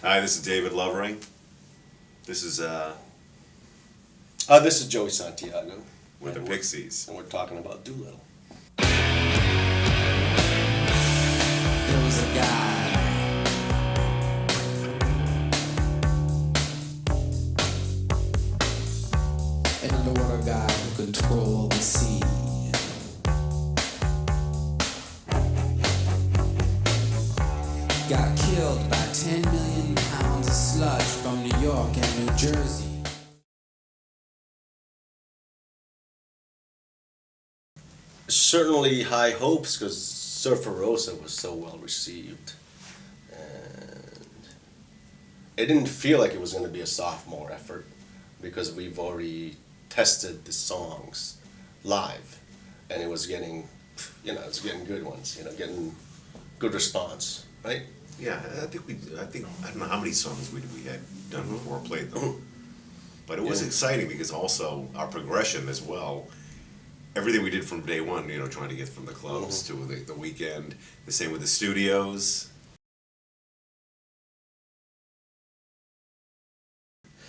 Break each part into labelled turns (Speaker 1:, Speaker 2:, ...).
Speaker 1: Hi, this is David Lovering. This is
Speaker 2: This is Joey Santiago.
Speaker 1: with the Pixies.
Speaker 2: And we're talking about Doolittle.
Speaker 3: There was a guy an underwater guy who controlled the sea. Got killed by 10 million pounds of sludge from New York and New Jersey.
Speaker 2: Certainly high hopes because Surfer Rosa was so well received. And it didn't feel like it was going to be a sophomore effort because we've already tested the songs live and it was getting, it's getting good ones, getting good response, right?
Speaker 1: Yeah, I don't know how many songs we had done before or played them. But it was exciting because also our progression as well, everything we did from day one, trying to get from the clubs to the weekend, the same with the studios.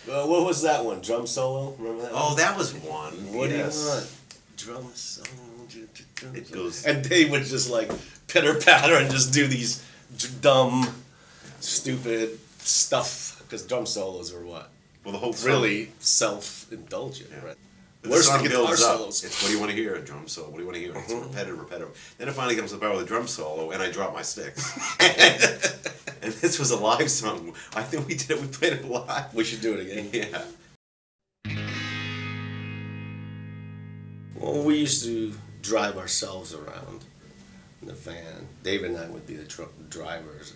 Speaker 2: What was that one? Drum solo? Remember that?
Speaker 1: Oh, that was one.
Speaker 2: What
Speaker 1: yes.
Speaker 2: do you want? Drum solo.
Speaker 1: It goes.
Speaker 2: And they would just like pitter patter and just do these dumb, stupid stuff because drum solos are what?
Speaker 1: Well, the whole song,
Speaker 2: Really self-indulgent, right?
Speaker 1: But
Speaker 2: Where's
Speaker 1: the
Speaker 2: the
Speaker 1: song
Speaker 2: guitar
Speaker 1: builds up.
Speaker 2: solos?
Speaker 1: It's what do you want to hear? A drum solo. What do you want to hear? It's repetitive. Then it finally comes to the part with the drum solo, and I drop my sticks. And this was a live song. I think we did it. We played it live.
Speaker 2: We should do it again.
Speaker 1: Yeah.
Speaker 2: Well, we used to drive ourselves around in the van. Dave and I would be the drivers,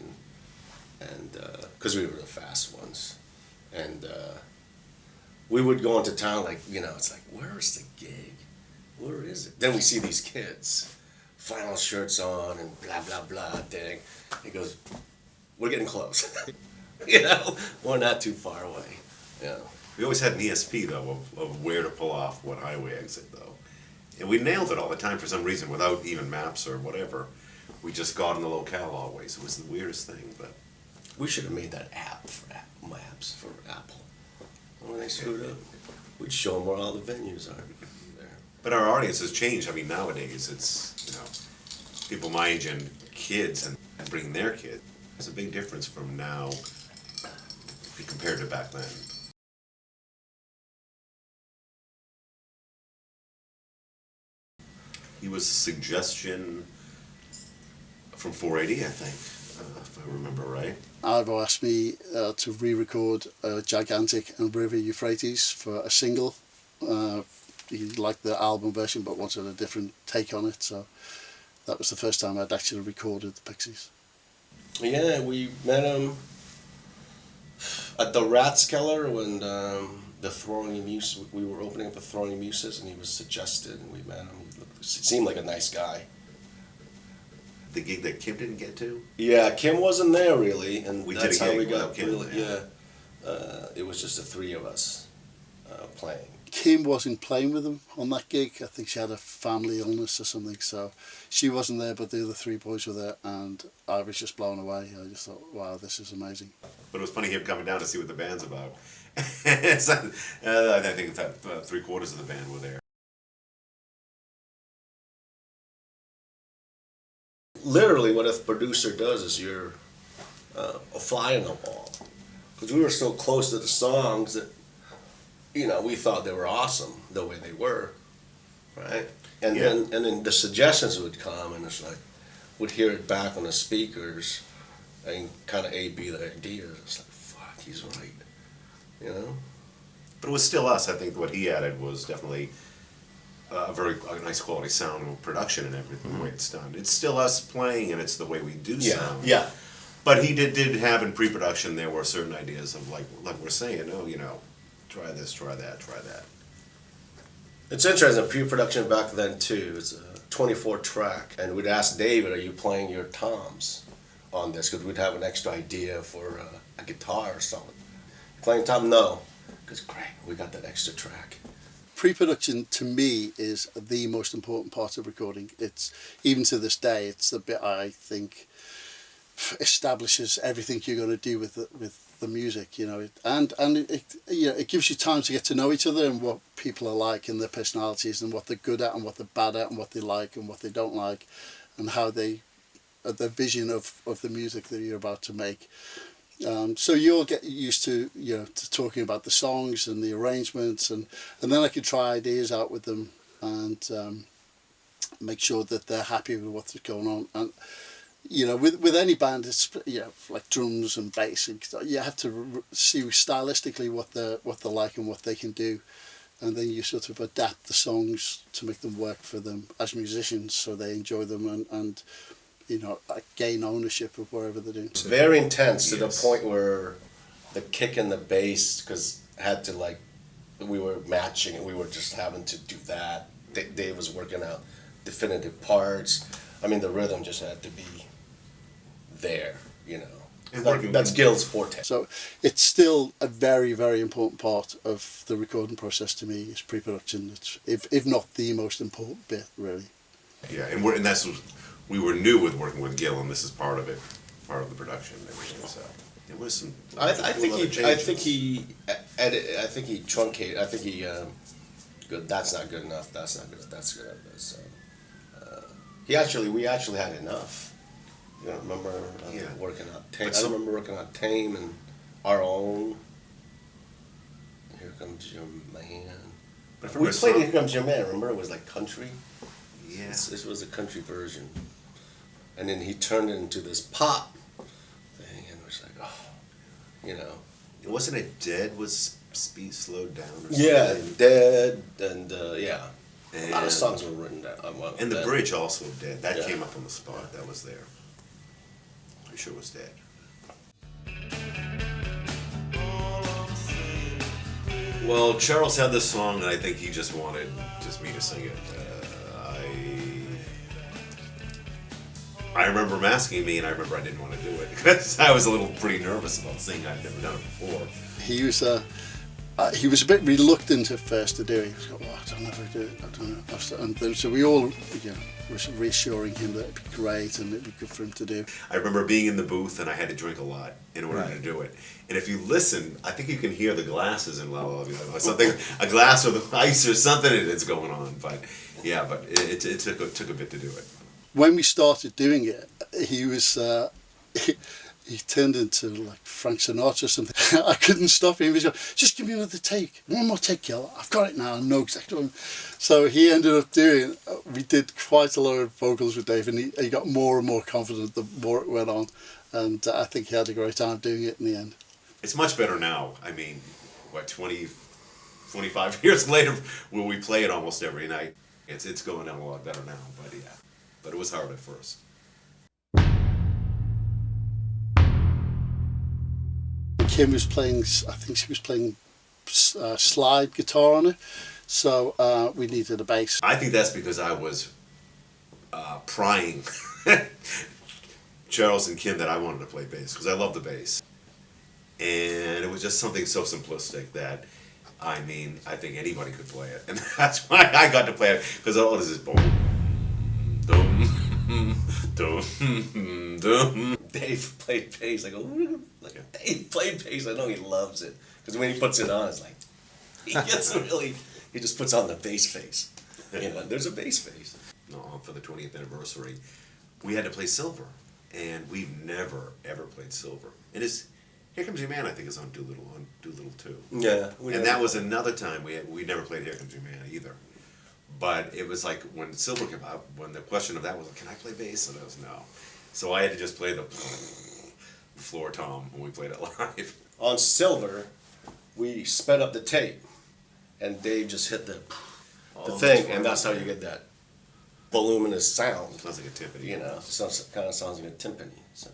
Speaker 2: and because we were the fast ones, and we would go into town like it's like, where's the gig? Where is it? Then we see these kids, flannel shirts on and blah blah blah thing. He goes, we're getting close. We're not too far away.
Speaker 1: We always had an ESP though of where to pull off what highway exit though, and we nailed it all the time for some reason without even maps or whatever. We just got in the locale always. It was the weirdest thing, but
Speaker 2: We should have made that app for maps for Apple. When they screwed up, we'd show them where all the venues are. There.
Speaker 1: But our audience has changed. I mean, nowadays it's people my age and kids and bringing their kids. There's a big difference from now compared to back then. He was a suggestion from 480, I think, if I remember right.
Speaker 4: Ivo asked me to re-record Gigantic and River Euphrates for a single. He liked the album version but wanted a different take on it, so that was the first time I'd actually recorded the Pixies.
Speaker 2: Yeah, we met him at the Ratskeller when the Throwing Muse, we were opening up the Throwing Muses, and he was suggested, and we met him. He seemed like a nice guy.
Speaker 1: The gig that Kim didn't get to?
Speaker 2: Yeah, Kim wasn't there really, and
Speaker 1: We
Speaker 2: that's
Speaker 1: did a
Speaker 2: how
Speaker 1: gig
Speaker 2: we got
Speaker 1: without Kim,
Speaker 2: really.
Speaker 1: yeah.
Speaker 2: It was just the three of us playing.
Speaker 4: Kim wasn't playing with them on that gig. I think she had a family illness or something, so she wasn't there, but the other three boys were there, and I was just blown away. I just thought, wow, this is amazing.
Speaker 1: But it was funny him coming down to see what the band's about. I think that 3/4 of the band were there.
Speaker 2: Literally, what a producer does is you're a fly in the wall, because we were so close to the songs that we thought they were awesome the way they were, right? And then the suggestions would come, and it's like we'd hear it back on the speakers, and kind of A/B the ideas. It's like, fuck, he's right,
Speaker 1: But it was still us. I think what he added was definitely a nice quality sound and production and everything, the way it's done. It's still us playing, and it's the way we do sound.
Speaker 2: Yeah.
Speaker 1: But he did have in pre-production, there were certain ideas of like we're saying, try this, try that, try that.
Speaker 2: It's interesting, pre-production back then too, it's a 24 track, and we'd ask David, are you playing your toms on this? Because we'd have an extra idea for a guitar or something. Playing tom? No. Because great, we got that extra track.
Speaker 4: Pre-production to me is the most important part of recording. It's, even to this day, it's the bit I think establishes everything you're going to do with the music, you know, and it gives you time to get to know each other and what people are like and their personalities and what they're good at and what they're bad at and what they like and what they don't like, and how their vision of the music that you're about to make. So you'll get used to, you know, to talking about the songs and the arrangements, and then I could try ideas out with them and make sure that they're happy with what's going on. And you know, with any band, it's, you know, like drums and bass, and you have to see stylistically what they're like and what they can do, and then you sort of adapt the songs to make them work for them as musicians, so they enjoy them and you know, like gain ownership of wherever they're doing.
Speaker 2: It's very intense to the point where the kick and the bass, because had to, like, we were matching it, we were just having to do that. Dave was working out definitive parts. I mean, the rhythm just had to be there, you know.
Speaker 1: And
Speaker 2: that's Gil's forte.
Speaker 4: So it's still a very, very important part of the recording process to me, is pre-production. It's if not the most important bit, really.
Speaker 1: Yeah, and that's what we were new with working with Gil, and this is part of it, part of the production and everything. So it was some.
Speaker 2: I think he truncated. I think he good. That's not good enough. That's not good. That's good enough. So we actually had enough. You know, remember working on Tame. I remember working on Tame and Our Own. Here Comes Your Man. But we played Here Comes Your Man. Remember, it was like country.
Speaker 1: Yeah.
Speaker 2: This was a country version, and then he turned it into this pop thing, and it was like, oh, you know.
Speaker 1: Wasn't it Dead was speed slowed down or something?
Speaker 2: Yeah, Dead, and yeah.
Speaker 1: And
Speaker 2: a lot of songs were written down.
Speaker 1: And the bridge also Dead. That
Speaker 2: Yeah.
Speaker 1: came up on the spot. That was there. Pretty sure it was Dead. Well, Charles had this song, and I think he just wanted me to sing it. I remember him asking me, and I remember I didn't want to do it because I was pretty nervous about singing. I'd never done it before.
Speaker 4: He was a bit reluctant at first to do it. He was going, "Oh, I don't know if I do it. I don't know." And then, so we all, you know, were reassuring him that it'd be great and it'd be good for him to do.
Speaker 1: I remember being in the booth, and I had to drink a lot in order to do it. And if you listen, I think you can hear the glasses in La La La, something, a glass with ice or something that's going on. But yeah, but it took a bit to do it.
Speaker 4: When we started doing it, he was he turned into like Frank Sinatra or something. I couldn't stop him. He was going, "Just give me another take, one more take, Gil. I've got it now. I know exactly what I'm..." So he ended up doing. We did quite a lot of vocals with Dave, and he got more and more confident the more it went on, and I think he had a great time doing it in the end.
Speaker 1: It's much better now. I mean, 25 years later, where we play it almost every night, it's going down a lot better now. But yeah. But it was hard at first.
Speaker 4: Kim was playing, I think she was playing slide guitar on it, so we needed a bass.
Speaker 1: I think that's because I was prying Charles and Kim that I wanted to play bass, because I love the bass. And it was just something so simplistic that, I mean, I think anybody could play it. And that's why I got to play it, because all this is boom.
Speaker 2: Dave played bass. I go, Dave played bass. I know he loves it, because when he puts it on, it's like he gets really. He just puts on the bass face. You know, there's a bass face.
Speaker 1: No, for the 20th anniversary, we had to play Silver, and we've never ever played Silver. And it's Here Comes Your Man. I think is on Doolittle too.
Speaker 2: Yeah,
Speaker 1: and that was another time we never played Here Comes Your Man either. But it was like when Silver came out, when the question of that was, can I play bass? And I was no. So I had to just play the floor tom when we played it live.
Speaker 2: On Silver, we sped up the tape, and Dave just hit the thing, and that's how you get that voluminous sound.
Speaker 1: Sounds like a timpani.
Speaker 2: You know, kind of sounds like a timpani. So.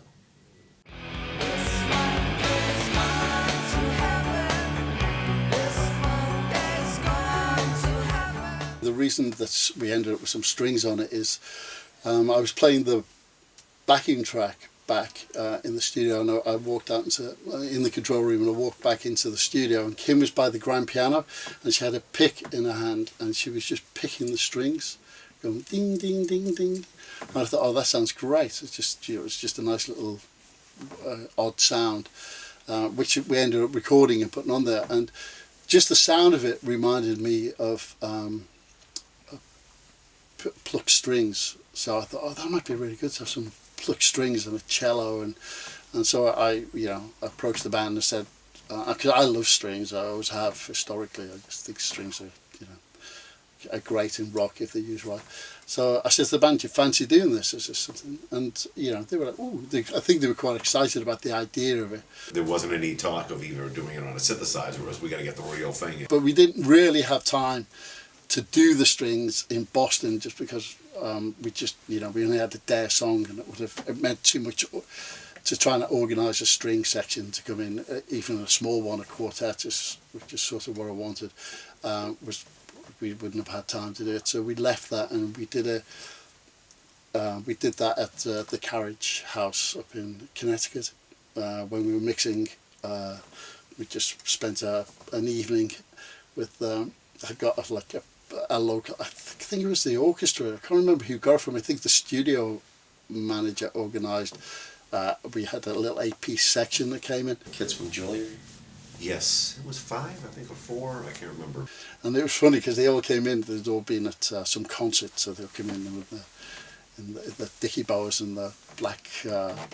Speaker 4: The reason that we ended up with some strings on it is I was playing the backing track back in the studio, and I walked out in the control room, and I walked back into the studio, and Kim was by the grand piano, and she had a pick in her hand, and she was just picking the strings, going ding ding ding ding, and I thought, oh, that sounds great. It's just, you know, it's just a nice little odd sound. which we ended up recording and putting on there. And just the sound of it reminded me of plucked strings. So I thought, oh, that might be really good to have some plucked strings and a cello. And so I approached the band and said, because I love strings, I always have historically. I just think strings are great in rock if they're used right. So I said to the band, do you fancy doing this? Is this something? And they were like, oh, I think they were quite excited about the idea of it.
Speaker 1: There wasn't any talk of either doing it on a synthesizer, or else we got to get the real thing.
Speaker 4: But we didn't really have time to do the strings in Boston, just because we only had the Dare song, and it meant too much to try and organise a string section to come in, even a small one, a quartet, which is sort of what I wanted. We wouldn't have had time to do it, so we left that, and we did that at the Carriage House up in Connecticut. When we were mixing, we just spent an evening with. I got like a local. I think it was the orchestra. I can't remember who got it from. I think the studio manager organised. We had a little 8-piece section that came in.
Speaker 2: Kids from Juilliard.
Speaker 1: Yes, it was 5, I think, or 4. I can't remember.
Speaker 4: And it was funny because they all came in. They'd all been at some concert, so they'll come in with the dicky bows and the black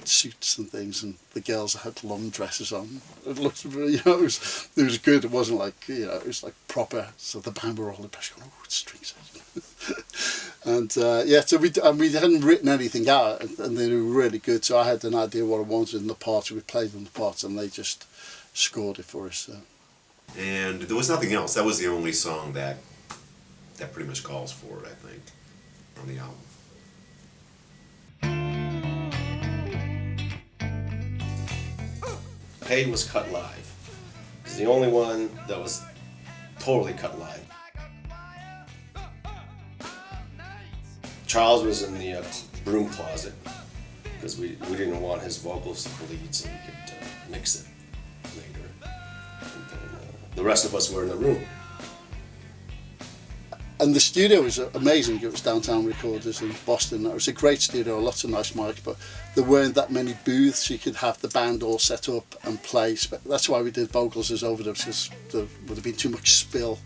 Speaker 4: suits and things, and the girls had long dresses on. It looked, it was good. It wasn't like, it was like proper. So the band were all impressed, going, oh, it's strings. And so we hadn't written anything out, and they were really good. So I had an idea what I wanted in the parts. We played them the parts, and they just scored it for us. So.
Speaker 1: And there was nothing else. That was the only song that pretty much calls for it, I think, on the album.
Speaker 2: Hey was cut live. It's the only one that was totally cut live. Charles was in the broom closet because we didn't want his vocals to bleed, so we could mix it later. And then, the rest of us were in the room.
Speaker 4: And the studio was amazing. It was Downtown Recorders in Boston. It was a great studio, lots of nice mics, but there weren't that many booths. You could have the band all set up and play. That's why we did vocals as overdubs, because there would have been too much spill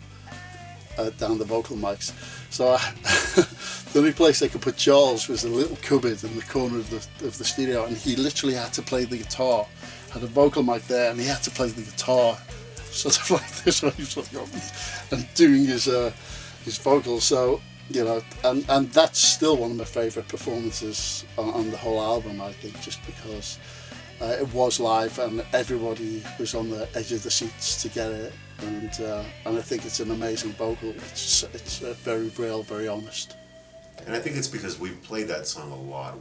Speaker 4: down the vocal mics. So the only place they could put Charles was a little cupboard in the corner of the studio, and he literally had to play the guitar. Had a vocal mic there, and he had to play the guitar, sort of like this, and doing his vocals. So and that's still one of my favourite performances on the whole album, I think, just because it was live and everybody was on the edge of the seats to get it, and I think it's an amazing vocal. It's very real, very honest.
Speaker 1: And I think it's because we've played that song a lot.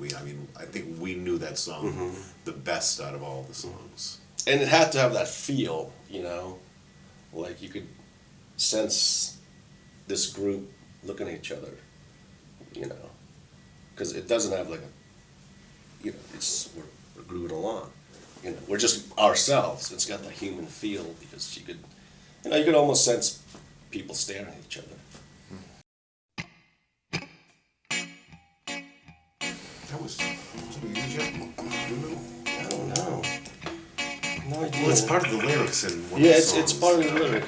Speaker 1: I think we knew that song the best out of all the songs.
Speaker 2: And it had to have that feel, like you could sense this group looking at each other, because it doesn't have like we're grooving along, we're just ourselves. It's got that human feel because you could almost sense people staring at each other.
Speaker 1: That was a huge Doolittle.
Speaker 2: I don't know. No idea.
Speaker 1: Well, it's part of the lyrics in one of the songs.
Speaker 2: It's part of the lyric.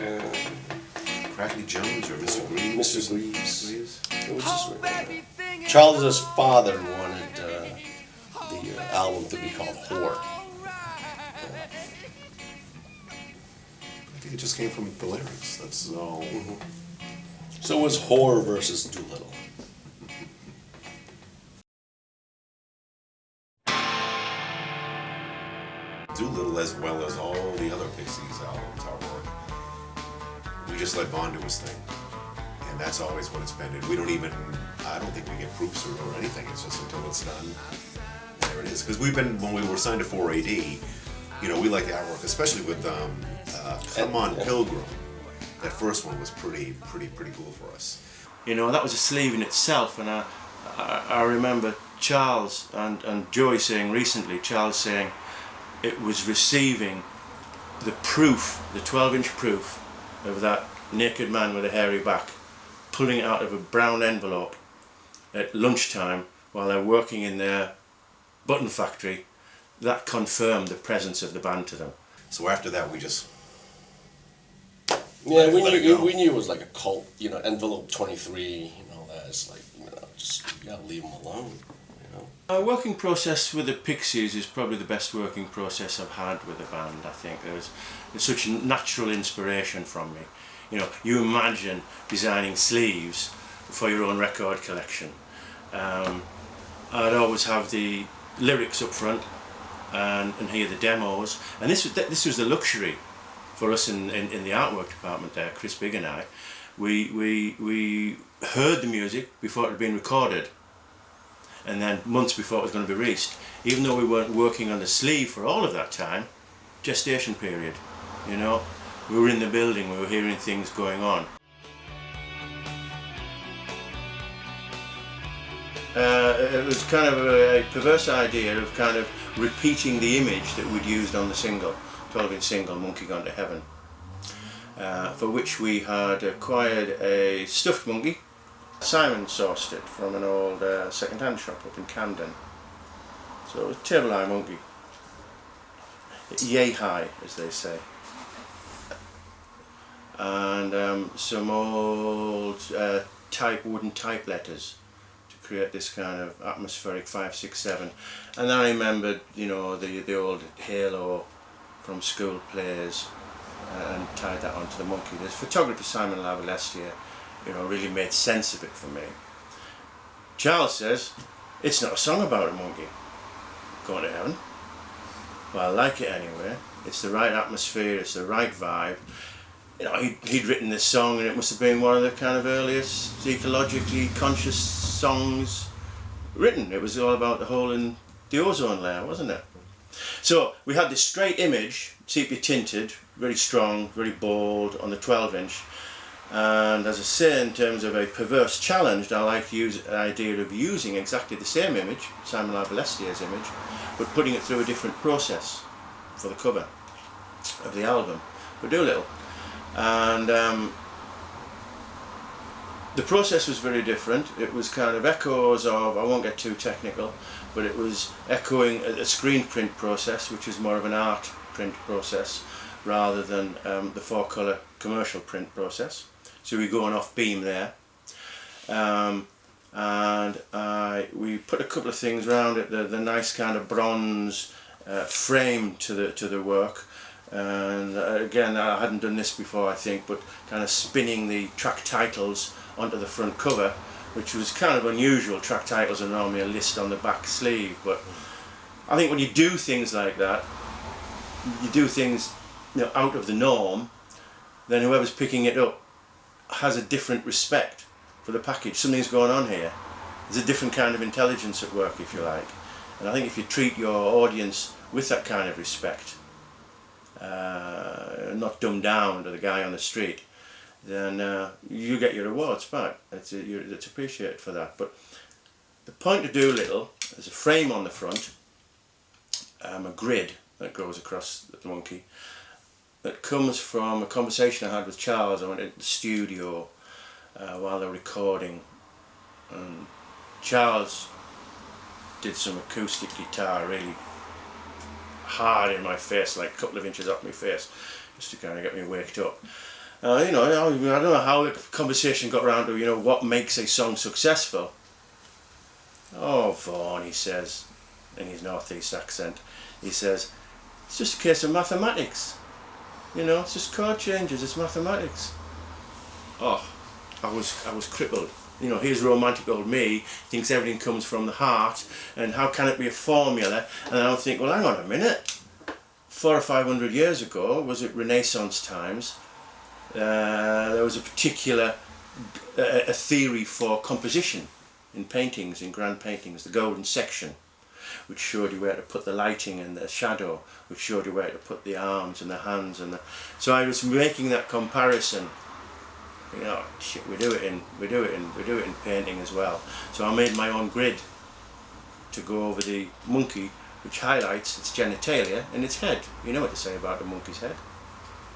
Speaker 1: Crackney Jones or Mr. Greaves?
Speaker 2: Mr. Greaves. It was just Charles's father wanted the album to be called Whore.
Speaker 1: I think it just came from the lyrics. That's all.
Speaker 2: So it was Whore versus Doolittle.
Speaker 1: Doolittle, as well as all the other Pixies albums, our work, we just let Vaughan do his thing. And that's always what it's been. And I don't think we get proofs or anything. It's just until it's done, there it is. Because when we were signed to 4AD, we like the artwork, especially with Come On Pilgrim. That first one was pretty cool for us.
Speaker 5: That was a sleeve in itself, and I remember Charles and Joey saying recently, Charles saying it was receiving the proof, the 12-inch proof of that naked man with a hairy back, pulling it out of a brown envelope at lunchtime while they're working in their button factory. That confirmed the presence of the band to them.
Speaker 1: So after that, we just
Speaker 2: Yeah,
Speaker 1: let it go.
Speaker 2: we knew it was like a cult, you know, Envelope 23 and all that. It's like, you know, just, you gotta leave them alone, you know.
Speaker 5: Our working process with the Pixies is probably the best working process I've had with a band, I think. There's such natural inspiration from me. You know, you imagine designing sleeves for your own record collection. I'd always have the lyrics up front and hear the demos. And this was the luxury for us in the artwork department there, Chris Bigg and I. We heard the music before it had been recorded, and then months before it was going to be released. Even though we weren't working on the sleeve for all of that time, gestation period, you know, we were in the building, we were hearing things going on. It was kind of a perverse idea of kind of repeating the image that we'd used on the single, 12-inch single, Monkey Gone to Heaven, for which we had acquired a stuffed monkey. Simon sourced it from an old second-hand shop up in Camden. So it was a table-high monkey. Yay high, as they say. And some old wooden type letters to create this kind of atmospheric 5, 6, 7. And I remembered, you know, the old halo from school plays and tied that onto the monkey. The photographer Simon Lavalestier, you know, really made sense of it for me. Charles says, it's not a song about a monkey going to heaven. Well, I like it anyway. It's the right atmosphere, it's the right vibe. You know, he'd written this song and it must have been one of the kind of earliest ecologically conscious songs written. It was all about the hole in the ozone layer, wasn't it? So we had this straight image, sepia tinted, very strong, very bold on the 12-inch. And as I say, in terms of a perverse challenge, I like to use the idea of using exactly the same image, Simon Lavalestier's image, but putting it through a different process for the cover of the album for Doolittle. And the process was very different. It was kind of echoes of, I won't get too technical, but it was echoing a screen print process, which is more of an art print process rather than the 4-colour commercial print process. So we're going off beam there. And we put a couple of things around it, the nice kind of bronze frame to the work. And again, I hadn't done this before, I think, but kind of spinning the track titles onto the front cover, which was kind of unusual. Track titles are normally a list on the back sleeve, but I think when you do things like that, you do things, you know, out of the norm, then whoever's picking it up has a different respect for the package. Something's going on here. There's a different kind of intelligence at work, if you like. And I think if you treat your audience with that kind of respect, not dumbed down to the guy on the street, then you get your rewards back. It's appreciated for that. But the point of Doolittle, there's a frame on the front, a grid that goes across the monkey, that comes from a conversation I had with Charles. I went into the studio while they were recording, and Charles did some acoustic guitar really hard in my face, like a couple of inches off my face, just to kind of get me waked up. You know, I don't know how the conversation got around to, you know, what makes a song successful. Oh, Vaughan, he says, in his northeast accent, he says, it's just a case of mathematics. You know, it's just chord changes, it's mathematics. Oh, I was crippled. You know, here's romantic old me, thinks everything comes from the heart, and how can it be a formula? And I don't think, well, hang on a minute. 400 or 500 years ago, was it Renaissance times, there was a particular a theory for composition in paintings, in grand paintings, the golden section, which showed you where to put the lighting and the shadow, which showed you where to put the arms and the hands and the... So I was making that comparison. You know, shit, we do it in painting as well. So I made my own grid to go over the monkey, which highlights its genitalia and its head. You know what to say about the monkey's head.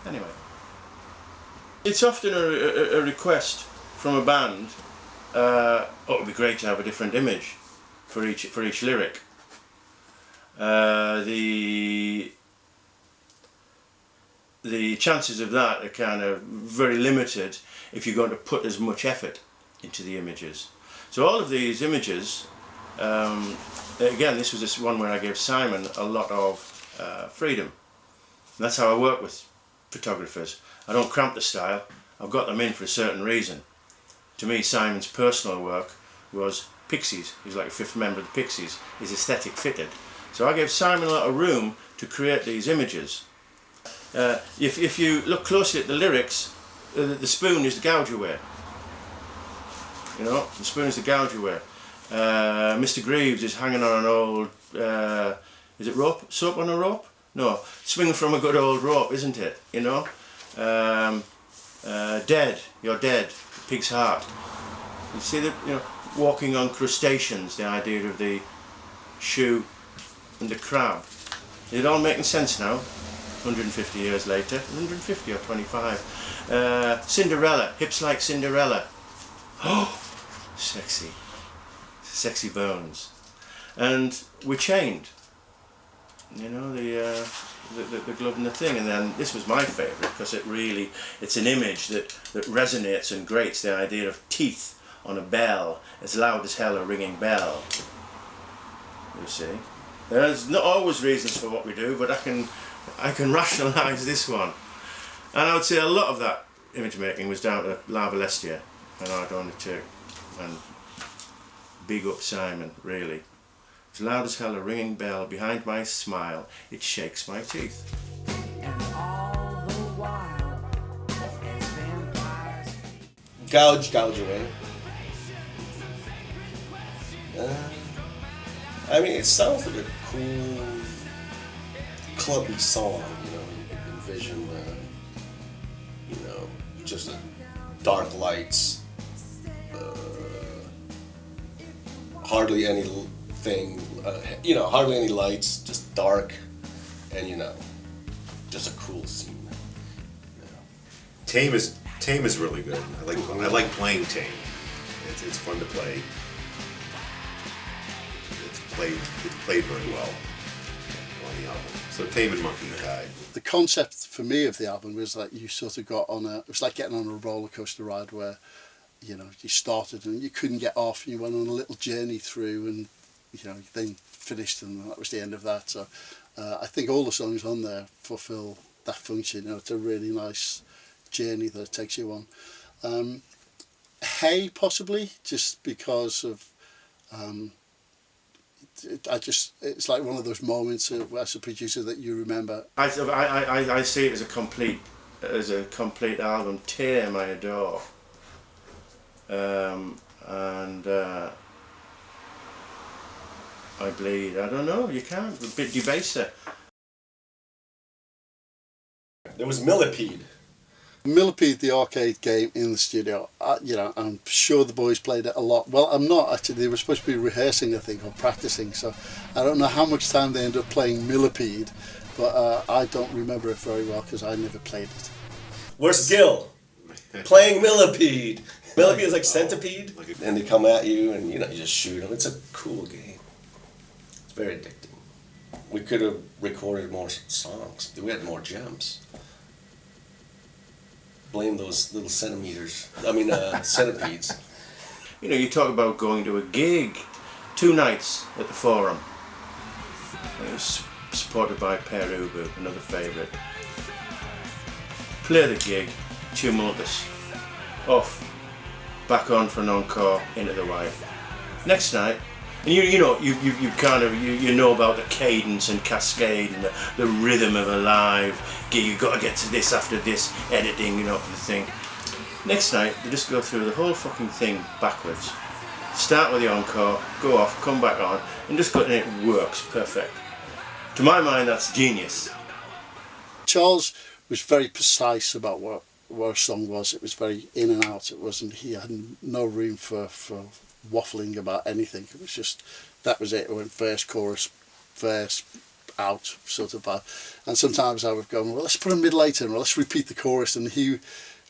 Speaker 5: Anyway, it's often a request from a band. Oh, it would be great to have a different image for each lyric. the chances of that are kind of very limited if you're going to put as much effort into the images. So all of these images, again, this was this one where I gave Simon a lot of freedom. And that's how I work with photographers. I don't cramp the style. I've got them in for a certain reason. To me, Simon's personal work was Pixies. He's like a fifth member of the Pixies. His aesthetic fitted. So I gave Simon a lot of room to create these images. If you look closely at the lyrics, the spoon is the gouge away. You know, the spoon is the gouge away. Mr. Greaves is hanging on an old, is it rope? Soap on a rope? No, swinging from a good old rope, isn't it? You know? Dead, you're dead, pig's heart. You see that, you know, walking on crustaceans, the idea of the shoe and the crab. Is it all making sense now? 150 years later, 150 or 25. Cinderella, hips like Cinderella. Oh, sexy, sexy bones. And we're chained. You know, the glove and the thing. And then this was my favourite because it's an image that resonates and grates, the idea of teeth on a bell, as loud as hell a ringing bell. You see, there's not always reasons for what we do, but I can rationalise this one. And I would say a lot of that image making was down to Lava Lestia and Ardonitic, and big up Simon, really. As loud as hell a ringing bell, behind my smile, it shakes my teeth.
Speaker 3: And all the while, as vampires
Speaker 2: Gouge away. I mean, it sounds like a cool, clubby song, you know. You can envision, you know, just dark lights, hardly anything, you know, hardly any lights, just dark, and you know, just a cool scene. You know.
Speaker 1: Tame is really good. I like playing Tame. It's fun to play. It's played very well on the album. So Tame and Monkey Guide.
Speaker 4: The concept for me of the album was that you sort of got on it was like getting on a roller coaster ride where, you know, you started and you couldn't get off, and you went on a little journey through, and you know, then finished, and that was the end of that. So I think all the songs on there fulfill that function. You know, it's a really nice journey that it takes you on. Hey, possibly just because of it's like one of those moments as a producer that you remember.
Speaker 5: I see it as a complete album. Tame I adore. And I Bleed. I don't know. You can't. A bit debaser.
Speaker 2: There was Millipede.
Speaker 4: Millipede, the arcade game in the studio. You know, I'm sure the boys played it a lot. Well, I'm not actually. They were supposed to be rehearsing, I think, or practicing. So I don't know how much time they ended up playing Millipede, but I don't remember it very well because I never played it.
Speaker 2: Where's Gil? Playing Millipede. Millipede is like Centipede, and they come at you, and you know, you just shoot them. It's a cool game. It's very addicting. We could have recorded more songs. We had more gems. Blame those little centipedes.
Speaker 5: You know, you talk about going to a gig. 2 nights at the Forum. It was supported by Per Ubu, another favourite. Play the gig, tumultuous. Off, back on for an encore, into the wire. Next night, and you know, you kind of you know about the cadence and cascade and the rhythm of a live gig. You've got to get to this after this, editing, you know, for the thing. Next night, we just go through the whole fucking thing backwards. Start with the encore, go off, come back on, and just and it works perfect. To my mind, that's genius.
Speaker 4: Charles was very precise about what a song was. It was very in and out. It wasn't. He had no room for waffling about anything. It was just, that was it. It went verse, chorus, verse, out, sort of vibe. And sometimes I would go, well, let's put a middle eight in, or let's repeat the chorus. And he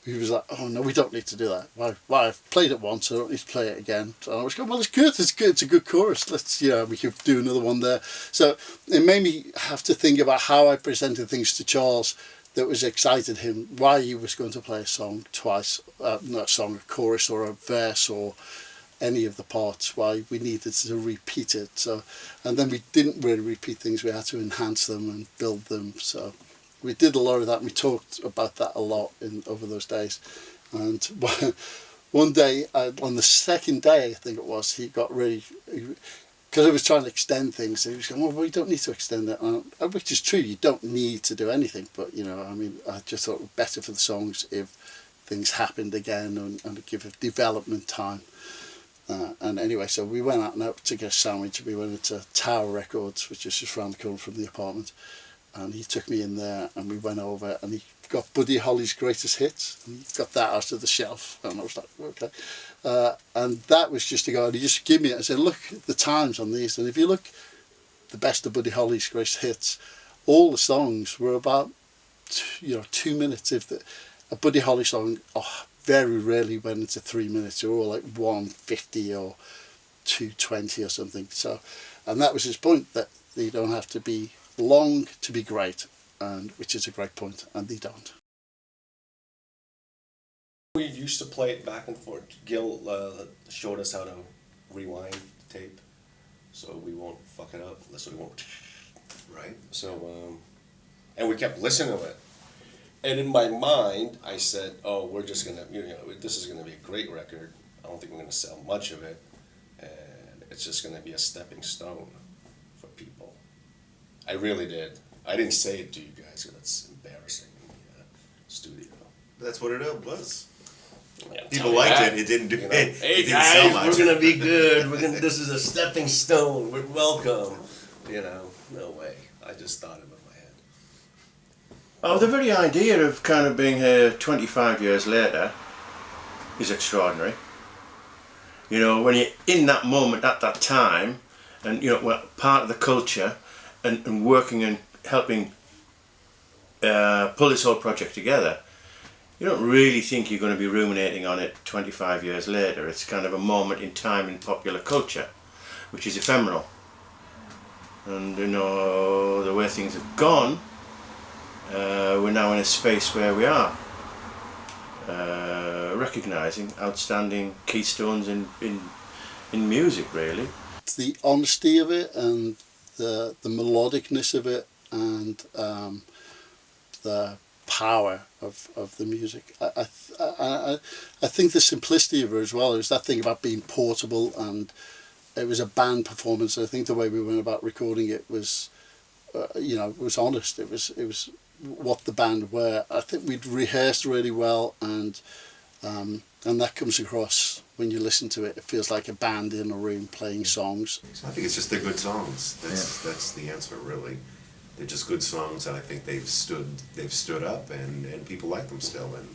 Speaker 4: was like, oh no, we don't need to do that. Why? I've played it once, so I don't need to play it again. And I was going, well, it's good. It's a good chorus. Let's, you know, we could do another one there. So it made me have to think about how I presented things to Charles that was excited him why he was going to play a song twice, not a song, a chorus or a verse or any of the parts, why we needed to repeat it. So, and then we didn't really repeat things, we had to enhance them and build them. So we did a lot of that, and we talked about that a lot over those days. And one day, on the second day I think it was, he got really, because I was trying to extend things, and he was going, well, we don't need to extend it, which is true, you don't need to do anything, but, you know, I mean, I just thought it was better for the songs if things happened again and give it development time. And anyway, so we went out to get a sandwich. We went into Tower Records, which is just around the corner from the apartment, and he took me in there, and we went over, and he got Buddy Holly's Greatest Hits, and he got that out of the shelf, and I was like, okay. And that was just to go, and he just gave me it. I said, look at the times on these, and if you look the best of Buddy Holly's Greatest Hits, all the songs were about 2 minutes. If a Buddy Holly song very rarely went into 3 minutes. They were all like 150 or 220 or something. So, and that was his point, that you don't have to be long to be great, and which is a great point, and they don't.
Speaker 2: We used to play it back and forth. Gil showed us how to rewind the tape, so we won't fuck it up, so we won't.
Speaker 1: Right.
Speaker 2: So, and we kept listening to it. And in my mind, I said, oh, we're just going to, this is going to be a great record. I don't think we're going to sell much of it. And it's just going to be a stepping stone for people. I really did. I didn't say it to you guys, because it's embarrassing in the studio.
Speaker 1: That's what it was.
Speaker 2: Yeah,
Speaker 1: People liked it. It didn't do it.
Speaker 2: Hey
Speaker 1: It didn't sell much.
Speaker 2: guys, we're going to be good. This is a stepping stone. We're welcome. No way. I just thought it in my head.
Speaker 5: Oh, the very idea of kind of being here 25 years later is extraordinary. You know, when you're in that moment at that time, and part of the culture, and working and helping pull this whole project together, you don't really think you're going to be ruminating on it 25 years later. It's kind of a moment in time in popular culture, which is ephemeral. And the way things have gone, we're now in a space where we are recognising outstanding keystones in music, really.
Speaker 4: It's the honesty of it, and the melodicness of it, and the power of the music. I think the simplicity of it as well is that thing about being portable, and it was a band performance. I think the way we went about recording it was, it was honest. It was what the band were. I think we'd rehearsed really well, and that comes across when you listen to it. It feels like a band in a room playing songs.
Speaker 1: I think it's just they're good songs. That's the answer, really. They're just good songs, and I think they've stood up, and people like them still. And